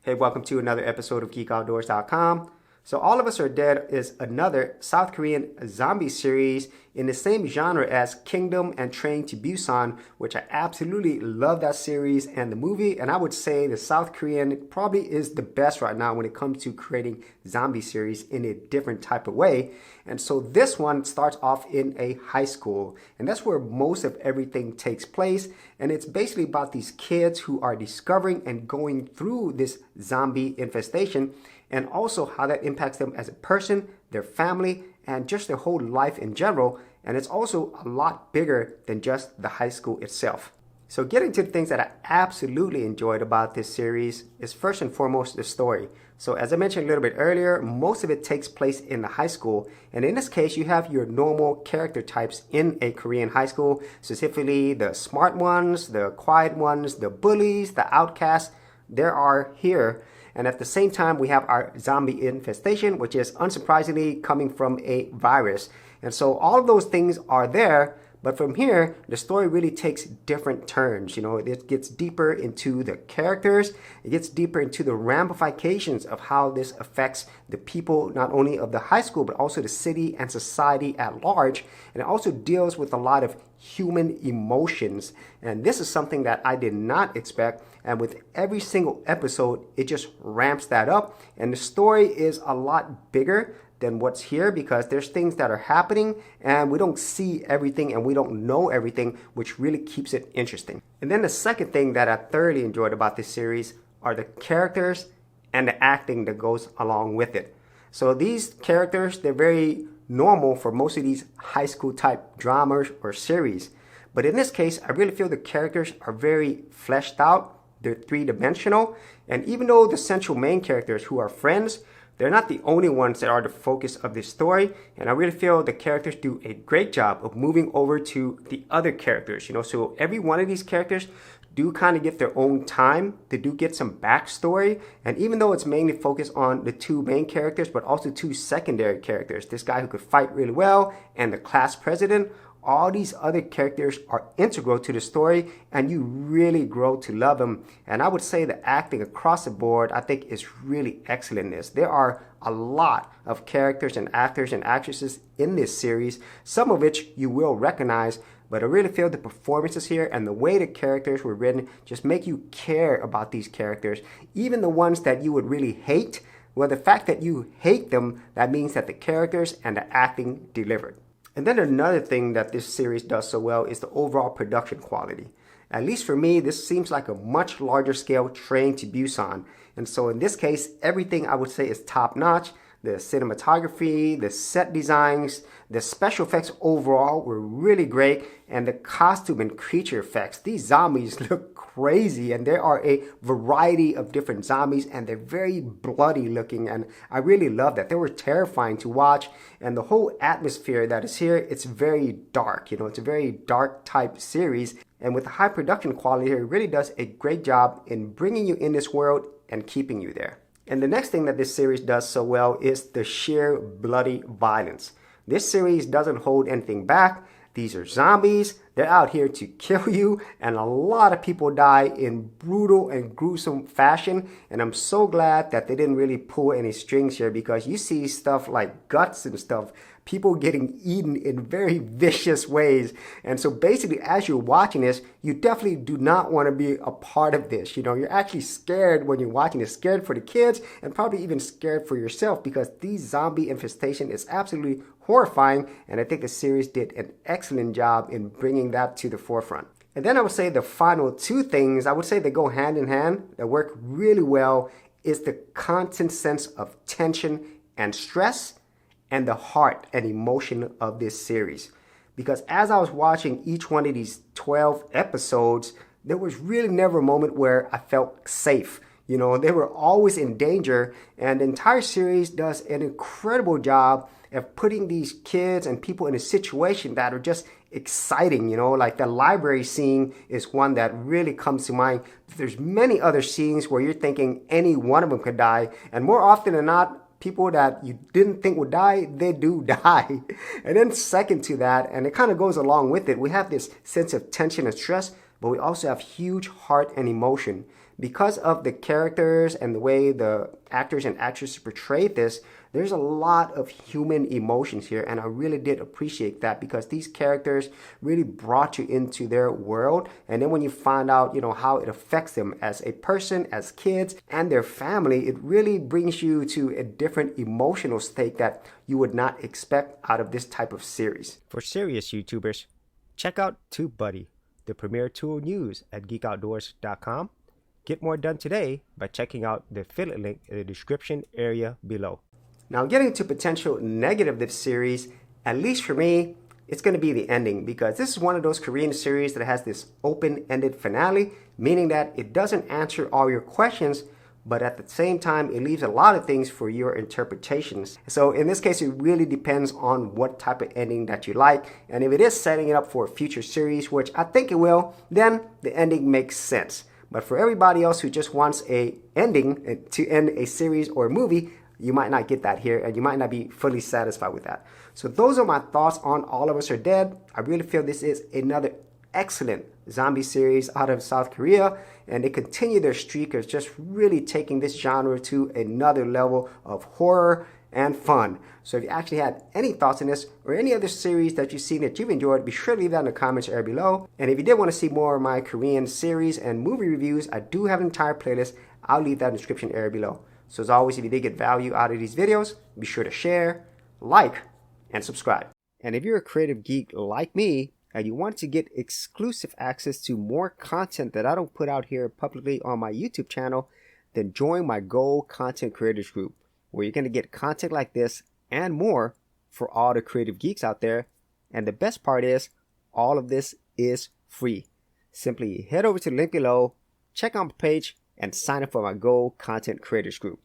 Hey, welcome to another episode of GeekOutdoors.com. So All of Us Are Dead is another South Korean zombie series in the same genre as Kingdom and Train to Busan, which I absolutely love that series and the movie. And I would say the South Korean probably is the best right now when it comes to creating zombie series in a different type of way. And so this one starts off in a high school, and that's where most of everything takes place. And it's basically about these kids who are discovering and going through this zombie infestation, and also how that impacts them as a person, their family, and just their whole life in general. And it's also a lot bigger than just the high school itself. So getting to the things that I absolutely enjoyed about this series is first and foremost the story. So as I mentioned a little bit earlier, most of it takes place in the high school. And in this case, you have your normal character types in a Korean high school, specifically the smart ones, the quiet ones, the bullies, the outcasts. There are here. And at the same time, we have our zombie infestation, which is unsurprisingly coming from a virus. And so all of those things are there. But from here, the story really takes different turns. You know, it gets deeper into the characters. It gets deeper into the ramifications of how this affects the people, not only of the high school, but also the city and society at large. And it also deals with a lot of human emotions. And this is something that I did not expect. And with every single episode, it just ramps that up. And the story is a lot bigger than what's here, because there's things that are happening and we don't see everything and we don't know everything, which really keeps it interesting. And then the second thing that I thoroughly enjoyed about this series are the characters and the acting that goes along with it. So these characters, they're very normal for most of these high school type dramas or series. But in this case, I really feel the characters are very fleshed out. They're three-dimensional. And even though the central main characters who are friends, they're not the only ones that are the focus of this story. And I really feel the characters do a great job of moving over to the other characters. You know, so every one of these characters do kind of get their own time. They do get some backstory. And even though it's mainly focused on the two main characters, but also two secondary characters, this guy who could fight really well and the class president, all these other characters are integral to the story, and you really grow to love them. And I would say the acting across the board, I think, is really excellent in this. There are a lot of characters and actors and actresses in this series, some of which you will recognize, but I really feel the performances here and the way the characters were written just make you care about these characters, even the ones that you would really hate. Well, the fact that you hate them, that means that the characters and the acting delivered. And then another thing that this series does so well is the overall production quality. At least for me, this seems like a much larger scale Train to Busan. And so in this case, everything I would say is top notch. The cinematography, the set designs, the special effects overall were really great. And the costume and creature effects, these zombies look crazy, and there are a variety of different zombies, and they're very bloody looking, and I really love that. They were terrifying to watch, and the whole atmosphere that is here, it's very dark. You know, it's a very dark type series, and with the high production quality here, it really does a great job in bringing you in this world and keeping you there. And the next thing that this series does so well is the sheer bloody violence. This series doesn't hold anything back. These are zombies. They're out here to kill you, and a lot of people die in brutal and gruesome fashion. And I'm so glad that they didn't really pull any strings here, because you see stuff like guts and stuff, people getting eaten in very vicious ways. And so basically, as you're watching this, you definitely do not want to be a part of this. You know, you're actually scared when you're watching this, scared for the kids and probably even scared for yourself, because these zombie infestation is absolutely horrifying. And I think the series did an excellent job in bringing that to the forefront. And then I would say the final two things, I would say they go hand in hand, that work really well, is the constant sense of tension and stress, and the heart and emotion of this series. Because as I was watching each one of these 12 episodes, there was really never a moment where I felt safe. You know, they were always in danger, and the entire series does an incredible job of putting these kids and people in a situation that are just exciting. You know, like the library scene is one that really comes to mind. There's many other scenes where you're thinking any one of them could die, and more often than not, people that you didn't think would die, they do die. And then second to that, and it kind of goes along with it, we have this sense of tension and stress, but we also have huge heart and emotion. because of the characters and the way the actors and actresses portrayed this, there's a lot of human emotions here, and I really did appreciate that because these characters really brought you into their world. And then when you find out, how it affects them as a person, as kids, and their family, it really brings you to a different emotional state that you would not expect out of this type of series. For serious YouTubers, check out TubeBuddy, the premier tool news at geekoutdoors.com. Get more done today by checking out the affiliate link in the description area below. Now, getting to potential negative of this series, at least for me, it's going to be the ending, because this is one of those Korean series that has this open-ended finale, meaning that it doesn't answer all your questions, but at the same time, it leaves a lot of things for your interpretations. So in this case, it really depends on what type of ending that you like. And if it is setting it up for a future series, which I think it will, then the ending makes sense. But for everybody else who just wants a ending to end a series or a movie, you might not get that here, and you might not be fully satisfied with that. So those are my thoughts on All of Us Are Dead. I really feel this is another excellent zombie series out of South Korea, and they continue their streak of just really taking this genre to another level of horror and fun. So if you actually had any thoughts on this or any other series that you've seen that you've enjoyed, be sure to leave that in the comments area below. And if you did want to see more of my Korean series and movie reviews, I do have an entire playlist. I'll leave that in the description area below. So as always, if you did get value out of these videos, be sure to share, like, and subscribe. And if you're a creative geek like me, and you want to get exclusive access to more content that I don't put out here publicly on my YouTube channel, then join my Gold Content Creators group, where you're going to get content like this and more for all the creative geeks out there. And the best part is, all of this is free. Simply head over to the link below, check out my page, and sign up for my Gold Content Creators group.